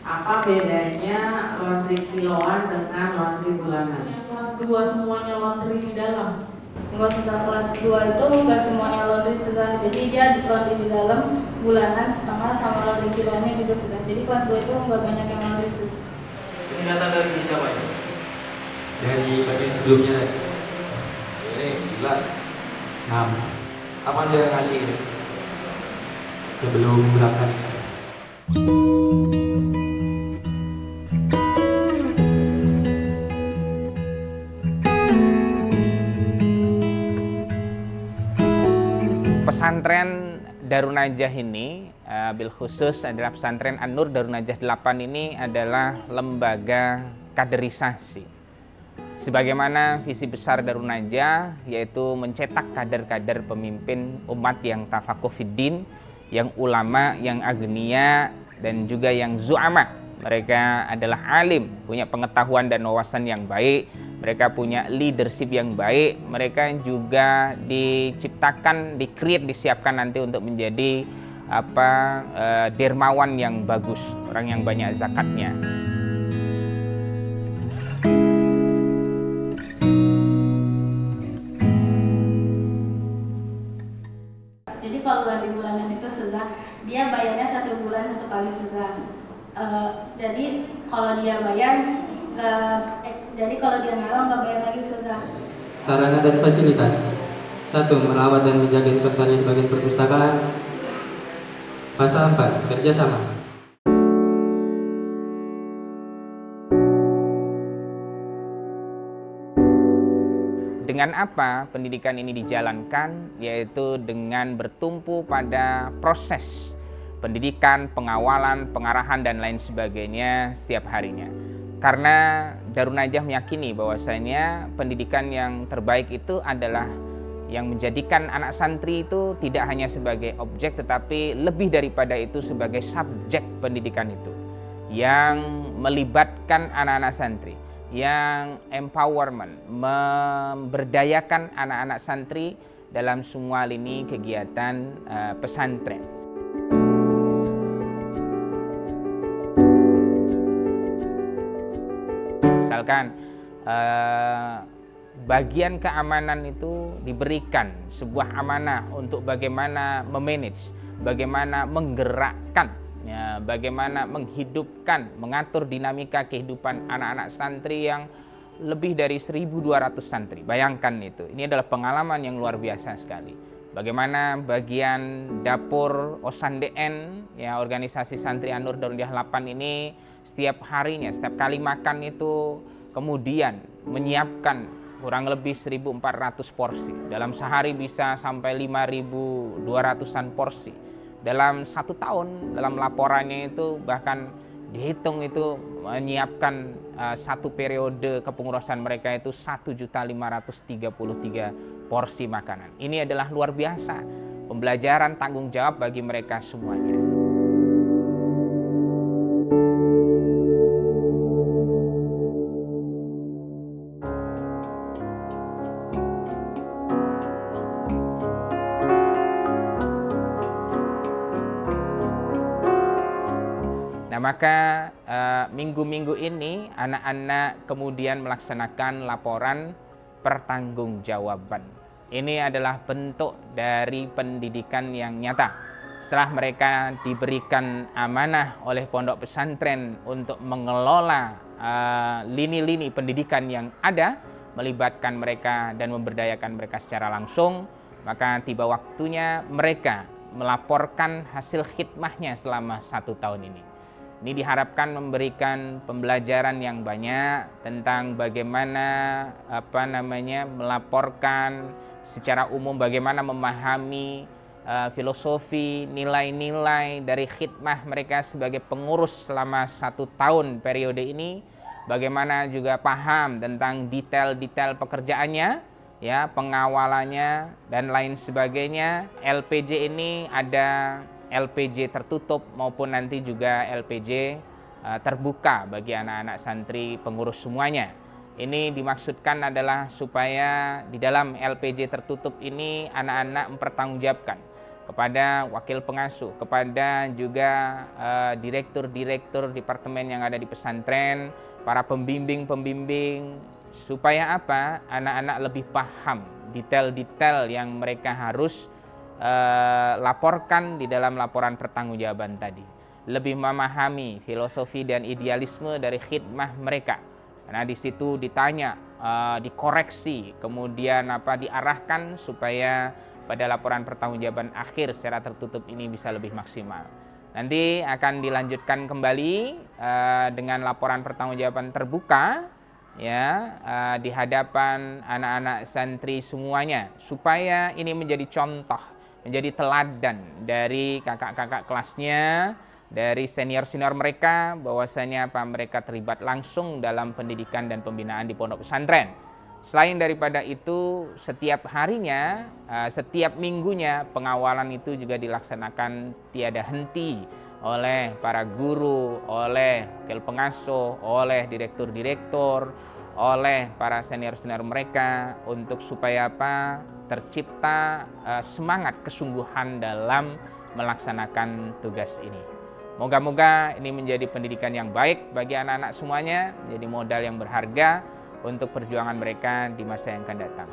Apa bedanya laundry kiloan dengan laundry bulanan? Kelas 2 semuanya laundry di dalam. Enggak, setelah kelas 2 itu enggak semuanya laundry sudah. Jadi dia laundry di dalam bulanan setengah sama laundry kiloannya juga sudah. Jadi kelas 2 itu enggak banyak yang laundry sudah. Ini data dari siapa ini? Dari bagian sebelumnya tadi. Ini gila. 6 Apa dia ngasih ini? sebelum berangkat. Pesantren Darun Najah ini bil khusus adalah pesantren An-Nur Darun Najah 8 ini adalah lembaga kaderisasi. Sebagaimana visi besar Darun Najah yaitu mencetak kader-kader pemimpin umat yang tafakuh fiddin, yang ulama, yang agniya, dan juga yang zu'ama. Mereka adalah alim, punya pengetahuan dan wawasan yang baik, mereka punya leadership yang baik, mereka juga diciptakan, disiapkan nanti untuk menjadi dermawan yang bagus, orang yang banyak zakatnya. Jadi kalau laundry bulanan itu sudah dia bayarnya 1 bulan 1 kali sudah. Jadi kalau dia bayar jadi kalau dia ngarang nggak bayar lagi sudah. Sarana dan fasilitas. 1. Merawat dan menjaga inventaris bagian perpustakaan. Pasal 4. Kerjasama. Dengan apa pendidikan ini dijalankan? Yaitu dengan bertumpu pada proses pendidikan, pengawalan, pengarahan, dan lain sebagainya setiap harinya. Karena Darun Najah meyakini bahwasanya pendidikan yang terbaik itu adalah yang menjadikan anak santri itu tidak hanya sebagai objek, tetapi lebih daripada itu sebagai subjek pendidikan itu, yang melibatkan anak-anak santri, yang empowerment, memberdayakan anak-anak santri dalam semua lini kegiatan pesantren. Misalkan bagian keamanan itu diberikan sebuah amanah untuk bagaimana memanage, bagaimana menggerakkan, ya, bagaimana menghidupkan, mengatur dinamika kehidupan anak-anak santri yang lebih dari 1.200 santri. Bayangkan itu, ini adalah pengalaman yang luar biasa sekali. Bagaimana bagian dapur OSAN-DN, ya, organisasi santri An-Nur Darun Najah 8 ini setiap harinya, setiap kali makan itu kemudian menyiapkan kurang lebih 1.400 porsi. Dalam sehari bisa sampai 5.200-an porsi. Dalam 1 tahun, dalam laporannya itu bahkan dihitung itu menyiapkan 1 periode kepengurusan mereka itu 1.533 porsi makanan. Ini adalah luar biasa, pembelajaran tanggung jawab bagi mereka semuanya. Nah, maka minggu-minggu ini anak-anak kemudian melaksanakan laporan pertanggungjawaban. Ini adalah bentuk dari pendidikan yang nyata. Setelah mereka diberikan amanah oleh pondok pesantren untuk mengelola lini-lini pendidikan yang ada, melibatkan mereka dan memberdayakan mereka secara langsung, maka tiba waktunya mereka melaporkan hasil khidmahnya selama 1 tahun ini. Ini diharapkan memberikan pembelajaran yang banyak tentang bagaimana melaporkan secara umum, bagaimana memahami filosofi, nilai-nilai dari khidmah mereka sebagai pengurus selama 1 tahun periode ini, bagaimana juga paham tentang detail-detail pekerjaannya, ya, pengawalannya dan lain sebagainya. LPJ ini ada LPJ tertutup maupun nanti juga LPJ terbuka bagi anak-anak santri pengurus semuanya. Ini dimaksudkan adalah supaya di dalam LPJ tertutup ini anak-anak mempertanggungjawabkan kepada wakil pengasuh, kepada juga direktur-direktur departemen yang ada di pesantren, para pembimbing-pembimbing, supaya apa? Anak-anak lebih paham detail-detail yang mereka harus laporkan di dalam laporan pertanggungjawaban tadi. Lebih memahami filosofi dan idealisme dari khidmah mereka. Nah, di situ ditanya, dikoreksi, kemudian diarahkan supaya pada laporan pertanggungjawaban akhir secara tertutup ini bisa lebih maksimal. Nanti akan dilanjutkan kembali dengan laporan pertanggungjawaban terbuka ya di hadapan anak-anak santri semuanya, supaya ini menjadi contoh, menjadi teladan dari kakak-kakak kelasnya, dari senior-senior mereka, bahwasanya mereka terlibat langsung dalam pendidikan dan pembinaan di pondok pesantren. Selain daripada itu, setiap harinya, setiap minggunya pengawalan itu juga dilaksanakan tiada henti oleh para guru, oleh wakil pengasuh, oleh direktur-direktur, oleh para senior-senior mereka, untuk supaya tercipta semangat kesungguhan dalam melaksanakan tugas ini. Moga-moga ini menjadi pendidikan yang baik bagi anak-anak semuanya, menjadi modal yang berharga untuk perjuangan mereka di masa yang akan datang.